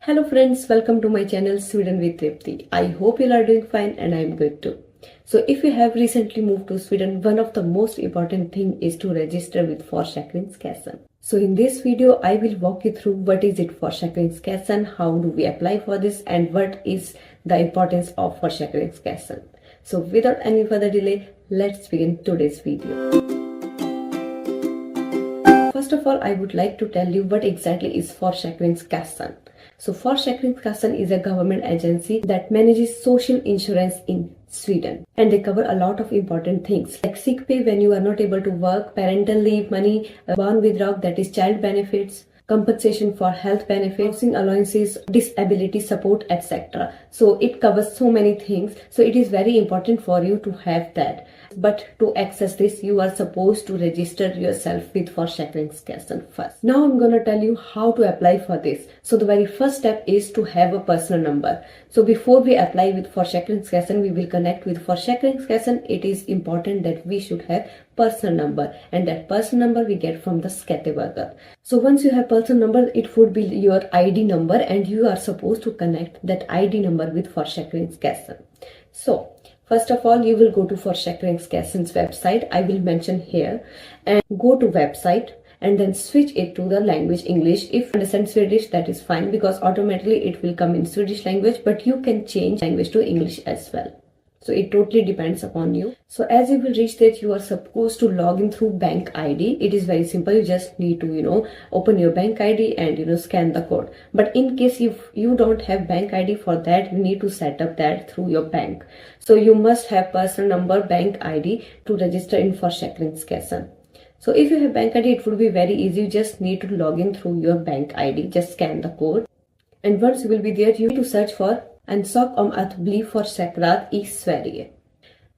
Hello friends, welcome to my channel Sweden with Tripti. I hope you are doing fine and I am good too. So if you have recently moved to Sweden, one of the most important thing is to register with Försäkringskassan. So in this video, I will walk you through what is it Försäkringskassan, how do we apply for this and what is the importance of Försäkringskassan. So without any further delay, let's begin today's video. First of all, I would like to tell you what exactly is Försäkringskassan. So Försäkringskassan is a government agency that manages social insurance in Sweden, and they cover a lot of important things like sick pay when you are not able to work, parental leave money, Barnbidrag, that is child benefits, compensation for health benefits, housing allowances, disability support, etc. So it covers so many things. So it is very important for you to have that. But to access this, you are supposed to register yourself with Försäkringskassan first. Now I'm gonna tell you how to apply for this. So the very first step is to have a personal number. So before we apply with Försäkringskassan, we will connect with Försäkringskassan. It is important that we should have personal number, and that personal number we get from the Skatteverket. So once you have personal number, it would be your ID number, and you are supposed to connect that ID number with Försäkringskassan. So first of all, you will go to Försäkringskassan's website. I will mention here, and go to website and then switch it to the language English. If you understand Swedish, that is fine because automatically it will come in Swedish language, but you can change language to English as well. So it totally depends upon you. So as you will reach that, you are supposed to log in through bank ID. It is very simple. You just need to, open your bank ID and, scan the code. But in case if you don't have bank ID, for that, you need to set up that through your bank. So you must have personal number, bank ID to register in Försäkringskassan. So if you have bank ID, it would be very easy. You just need to log in through your bank ID. Just scan the code. And once you will be there, you need to search for ansök om att bli försäkrad i Sverige.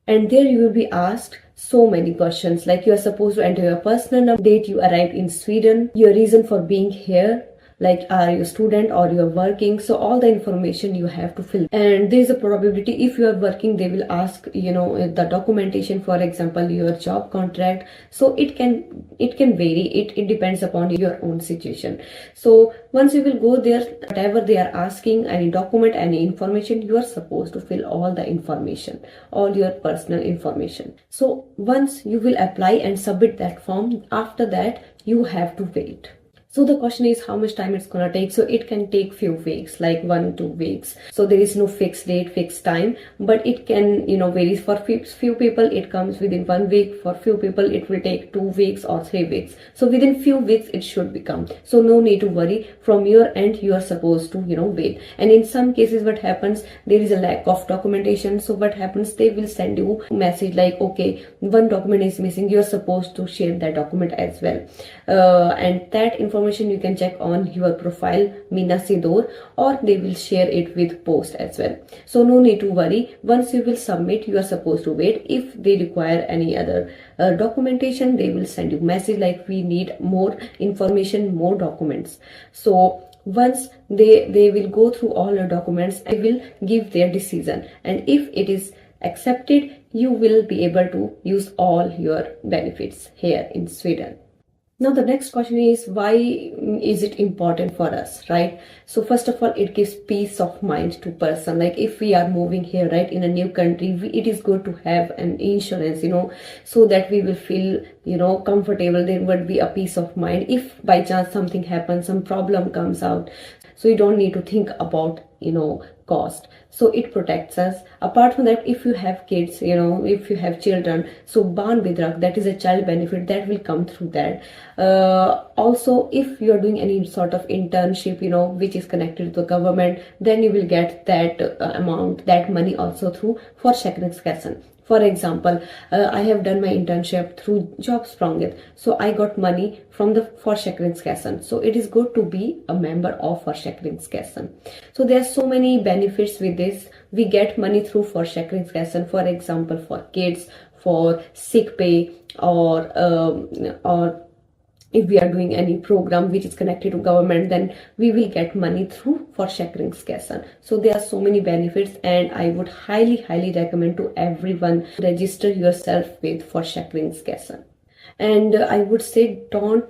And there you will be asked so many questions, like you are supposed to enter your personal number, date you arrived in Sweden, your reason for being here, like are you a student or you are working. So all the information you have to fill, and there is a probability if you are working, they will ask the documentation, for example your job contract. So it can vary, it depends upon your own situation. So once you will go there, whatever they are asking, any document, any information, you are supposed to fill all the information, all your personal information. So once you will apply and submit that form, after that you have to wait. So the question is how much time it's gonna take. So it can take few weeks, like 1-2 weeks. So there is no fixed date, fixed time, but it can, varies. For few people, it comes within 1 week. For few people, it will take 2 weeks or 3 weeks. So within few weeks, it should become. So no need to worry. From your end, you are supposed to, wait. And in some cases, what happens, there is a lack of documentation. So what happens, they will send you a message like, okay, one document is missing. You're supposed to share that document as well. And that information you can check on your profile Mina Sidor, or they will share it with post as well. So no need to worry. Once you will submit, you are supposed to wait. If they require any other documentation, they will send you message like we need more information, more documents. So once they will go through all your documents, they will give their decision, and if it is accepted, you will be able to use all your benefits here in Sweden. Now the next question is, why is it important for us, right? So first of all, it gives peace of mind to person. Like if we are moving here, right, in a new country, it is good to have an insurance, so that we will feel, comfortable. There would be a peace of mind. If by chance something happens, some problem comes out, so you don't need to think about, cost. So it protects us. Apart from that, if you have kids, if you have children, so Barnbidrag, that is a child benefit that will come through that. Also, if you are doing any sort of internship, which is connected to the government, then you will get that amount, that money also through Försäkringskassan. For example, I have done my internship through Jobbsprånget, so I got money from the Försäkringskassan. So it is good to be a member of Försäkringskassan. So there are so many benefits with this. We get money through Försäkringskassan, for example, for kids, for sick pay, or if we are doing any program which is connected to government, then we will get money through Försäkringskassan. So there are so many benefits, and I would highly recommend to everyone register yourself with Försäkringskassan. And I would say don't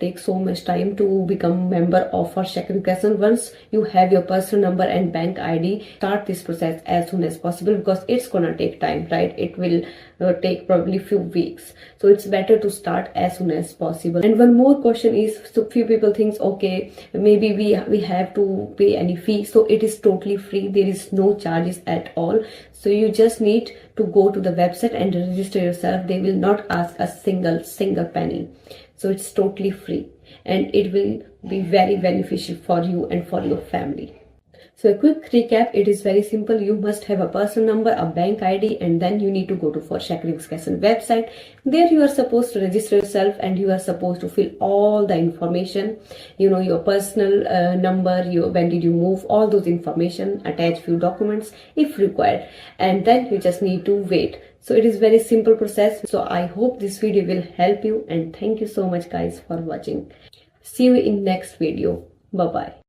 take so much time to become member of Försäkringskassan. Once you have your personal number and bank ID, start this process as soon as possible, because it's gonna take time, right? It will take probably few weeks, so it's better to start as soon as possible. And one more question is, so few people think, okay, maybe we have to pay any fee. So it is totally free, there is no charges at all. So you just need to go to the website and register yourself. They will not ask a single penny. So it's totally free, and it will be very beneficial for you and for your family. So a quick recap, it is very simple. You must have a personal number, a bank ID, and then you need to go to Försäkringskassan website. There you are supposed to register yourself, and you are supposed to fill all the information, your personal number, when did you move, all those information, attach few documents if required, and then you just need to wait. So it is very simple process. So I hope this video will help you, and thank you so much guys for watching. See you in next video. Bye bye.